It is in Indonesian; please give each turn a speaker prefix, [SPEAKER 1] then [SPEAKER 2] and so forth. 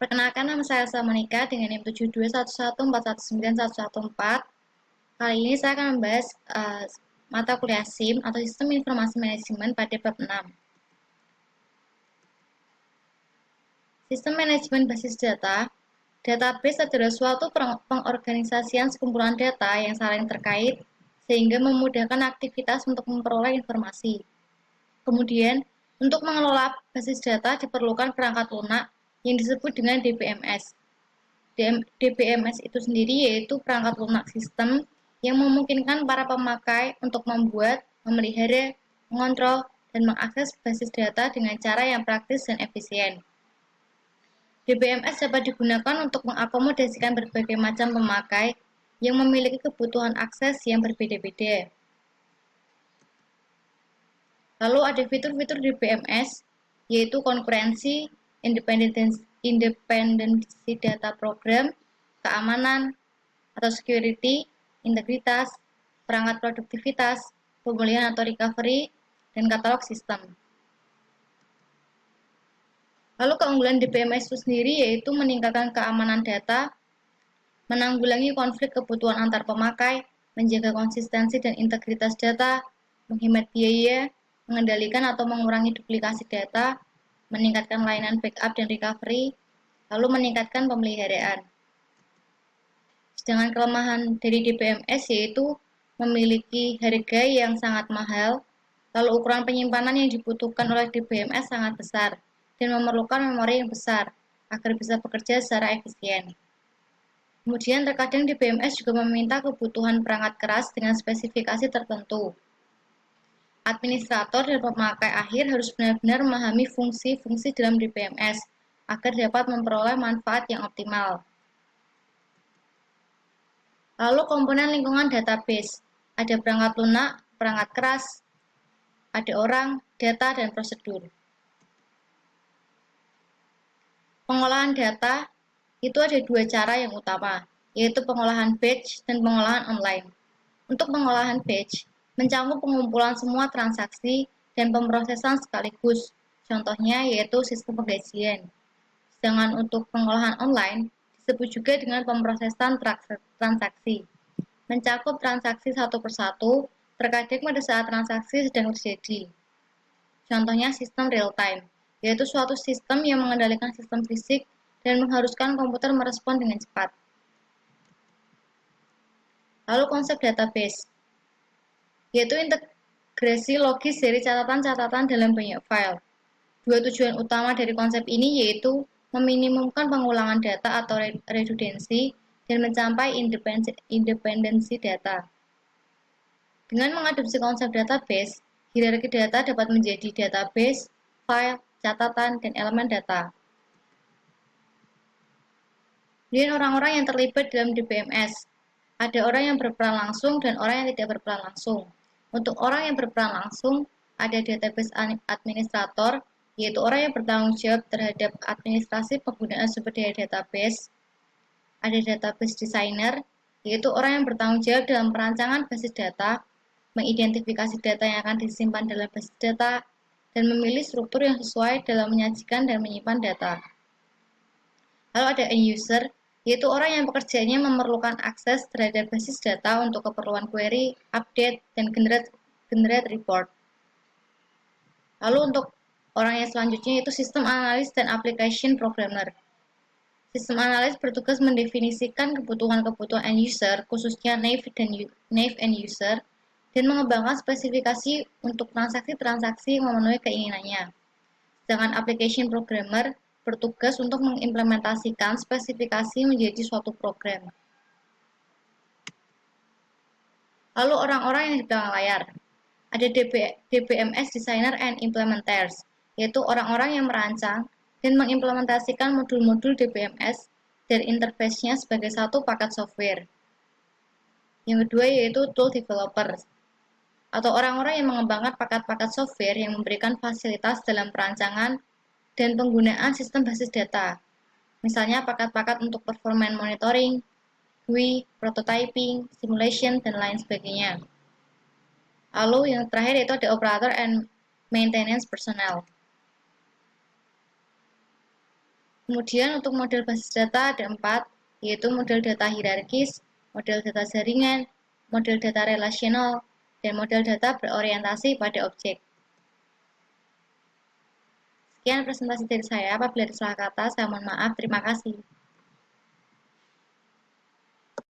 [SPEAKER 1] Perkenalkan, nama saya Monika dengan NIM 721141919114. Kali ini saya akan membahas mata kuliah SIM atau Sistem Informasi Manajemen pada bab 6. Sistem Manajemen Basis Data. Database adalah suatu pengorganisasian sekumpulan data yang saling terkait sehingga memudahkan aktivitas untuk memperoleh informasi. Kemudian, untuk mengelola basis data diperlukan perangkat lunak yang disebut dengan DBMS. DBMS itu sendiri yaitu perangkat lunak sistem yang memungkinkan para pemakai untuk membuat, memelihara, mengontrol, dan mengakses basis data dengan cara yang praktis dan efisien. DBMS dapat digunakan untuk mengakomodasikan berbagai macam pemakai yang memiliki kebutuhan akses yang berbeda-beda. Lalu ada fitur-fitur DBMS, yaitu konkurensi, independensi data program, keamanan atau security, integritas, perangkat produktivitas, pemulihan atau recovery, dan katalog sistem. Lalu keunggulan DBMS itu sendiri yaitu meningkatkan keamanan data, menanggulangi konflik kebutuhan antar pemakai, menjaga konsistensi dan integritas data, menghemat biaya, mengendalikan atau mengurangi duplikasi data, meningkatkan layanan backup dan recovery, lalu meningkatkan pemeliharaan. Sedangkan kelemahan dari DBMS yaitu memiliki harga yang sangat mahal, lalu ukuran penyimpanan yang dibutuhkan oleh DBMS sangat besar, dan memerlukan memori yang besar agar bisa bekerja secara efisien. Kemudian terkadang DBMS juga meminta kebutuhan perangkat keras dengan spesifikasi tertentu. Administrator dan pemakai akhir harus benar-benar memahami fungsi-fungsi dalam DBMS agar dapat memperoleh manfaat yang optimal. Lalu komponen lingkungan database. Ada perangkat lunak, perangkat keras, ada orang, data, dan prosedur. Pengolahan data itu ada dua cara yang utama, yaitu pengolahan batch dan pengolahan online. Untuk pengolahan batch, mencakup pengumpulan semua transaksi dan pemrosesan sekaligus. Contohnya yaitu sistem penggajian. Sedangkan untuk pengolahan online disebut juga dengan pemrosesan transaksi. Mencakup transaksi satu persatu, terkadang pada saat transaksi sedang terjadi. Contohnya sistem real time, yaitu suatu sistem yang mengendalikan sistem fisik dan mengharuskan komputer merespon dengan cepat. Lalu konsep database, yaitu integrasi logis dari catatan-catatan dalam banyak file. Dua tujuan utama dari konsep ini yaitu meminimumkan pengulangan data atau redundansi dan mencapai independensi data. Dengan mengadopsi konsep database, hierarki data dapat menjadi database, file, catatan, dan elemen data. Kemudian orang-orang yang terlibat dalam DBMS. Ada orang yang berperan langsung dan orang yang tidak berperan langsung. Untuk orang yang berperan langsung, ada database administrator, yaitu orang yang bertanggung jawab terhadap administrasi penggunaan sumber daya database. Ada database designer, yaitu orang yang bertanggung jawab dalam perancangan basis data, mengidentifikasi data yang akan disimpan dalam basis data, dan memilih struktur yang sesuai dalam menyajikan dan menyimpan data. Lalu ada end user, yaitu orang yang pekerjaannya memerlukan akses terhadap basis data untuk keperluan query, update, dan generate report. Lalu untuk orang yang selanjutnya yaitu sistem analis dan application programmer. Sistem analis bertugas mendefinisikan kebutuhan-kebutuhan end user, khususnya naive end user, dan mengembangkan spesifikasi untuk transaksi-transaksi yang memenuhi keinginannya. Sedangkan application programmer bertugas untuk mengimplementasikan spesifikasi menjadi suatu program. Lalu orang-orang yang di belakang layar. Ada DBMS Designer and Implementers, yaitu orang-orang yang merancang dan mengimplementasikan modul-modul DBMS dan interface-nya sebagai satu paket software. Yang kedua yaitu tool developers, atau orang-orang yang mengembangkan paket-paket software yang memberikan fasilitas dalam perancangan dan penggunaan sistem basis data. Misalnya paket-paket untuk performance monitoring, GUI, prototyping, simulation, dan lain sebagainya. Lalu yang terakhir yaitu ada operator and maintenance personnel. Kemudian untuk model basis data ada 4, yaitu model data hierarkis, model data jaringan, model data relasional, dan model data berorientasi pada objek. Sekian presentasi dari saya. Apabila ada salah kata, saya mohon maaf. Terima kasih.